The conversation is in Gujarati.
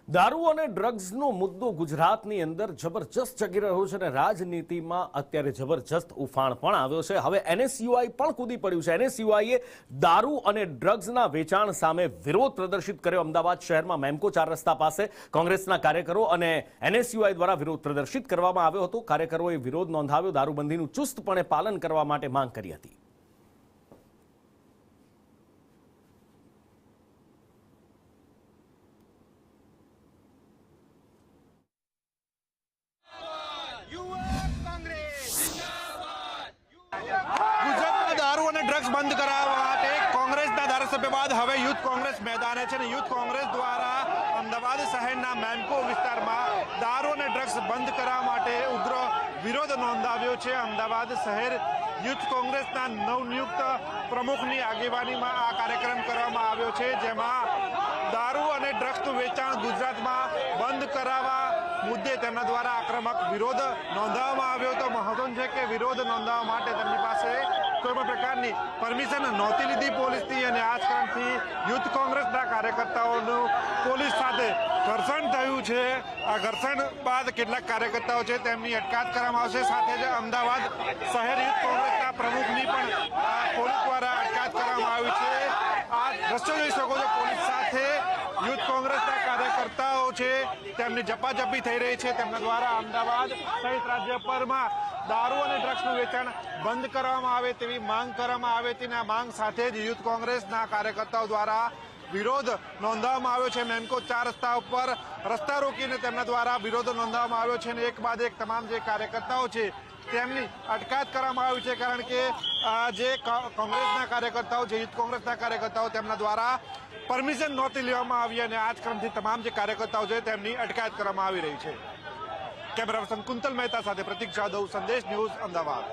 દારૂ અને ડ્રગ્સનો મુદ્દો ગુજરાતની અંદર જબરજસ્ત જગી રહ્યો છે અને રાજનીતિમાં અત્યારે જબરજસ્ત ઉફાણ પણ આવ્યો છે। હવે એનએસયુઆઈ પણ કૂદી પડ્યું છે। એનએસયુઆઈએ દારૂ અને ડ્રગ્સના વેચાણ સામે વિરોધ પ્રદર્શિત કર્યો। અમદાવાદ શહેરમાં મેમકો 4 રસ્તા પાસે કોંગ્રેસના કાર્યકરો અને એનએસયુઆઈ દ્વારા વિરોધ પ્રદર્શિત કરવામાં આવ્યો હતો। કાર્યકરોએ વિરોધ નોંધાવ્યો, દારૂબંધીનું ચુસ્તપણે પાલન કરવા માટે માંગ કરી હતી। ગુજરાતમાં દારૂ અને ડ્રગ્સ બંધ કરાવવા માટે કોંગ્રેસના ધારાસભ્ય બાદ હવે યુથ કોંગ્રેસ મેદાને છે। યુથ કોંગ્રેસ દ્વારા અમદાવાદ શહેરના મેમકો વિસ્તારમાં દારૂ અને ડ્રગ્સ બંધ કરવા માટે ઉગ્ર વિરોધ નોંધાવ્યો છે। અમદાવાદ શહેર યુથ કોંગ્રેસના નવનિયુક્ત પ્રમુખની આગેવાનીમાં આ કાર્યક્રમ કરવામાં આવ્યો છે, જેમાં દારૂ અને ડ્રગ્સનું વેચાણ ગુજરાતમાં બંધ કરાવવા મુદ્દે તેમના દ્વારા આક્રમક વિરોધ નોંધાવવામાં આવ્યો હતો। મહત્વનું છે કે વિરોધ નોંધાવવા માટે તેમની પાસે કોઈ પણ પ્રકારની પરમિશન નહોતી લીધી પોલીસની, અને આ જ કારણથી યુથ કોંગ્રેસના કાર્યકર્તાઓનું પોલીસ સાથે ઘર્ષણ થયું છે। આ ઘર્ષણ બાદ કેટલાક કાર્યકર્તાઓ છે તેમની અટકાયત કરવામાં આવશે। સાથે જ અમદાવાદ શહેર યુથ કોંગ્રેસના પ્રમુખની પણ પોલીસ દ્વારા અટકાયત કરવામાં આવી છે। આ દ્રશ્યો જોઈ શકો છો, પોલીસ સાથે યુથ કોંગ્રેસના કાર્યકર્તાઓ છે તેમની ઝપાઝપી થઈ રહી છે। તેમના દ્વારા અમદાવાદ સહિત રાજ્યભરમાં દારૂ અને ડ્રગ્સનું વેચાણ બંધ કરવામાં આવે તેવી માંગ કરવામાં આવી હતી। આ માંગ સાથે જ યુથ કોંગ્રેસના કાર્યકર્તાઓ દ્વારા વિરોધ નોંધાવવામાં આવ્યો છે। મેમકો 4 રસ્તા ઉપર રસ્તા રોકીને તેમના દ્વારા વિરોધ નોંધાવવામાં આવ્યો છે અને એક બાદ એક તમામ જે કાર્યકર્તાઓ છે તેમની અટકાયત કરવામાં આવી છે, કારણ કે જે કોંગ્રેસના કાર્યકર્તાઓ છે, યુથ કોંગ્રેસના કાર્યકર્તાઓ તેમના દ્વારા પરમિશન નહોતી લેવામાં આવી અને આ જ ક્રમથી તમામ જે કાર્યકર્તાઓ છે તેમની અટકાયત કરવામાં આવી રહી છે। કેમેરા પર્સન કુંતલ મહેતા સાથે પ્રતીક જાદવ, સંદેશ ન્યૂઝ, અમદાવાદ।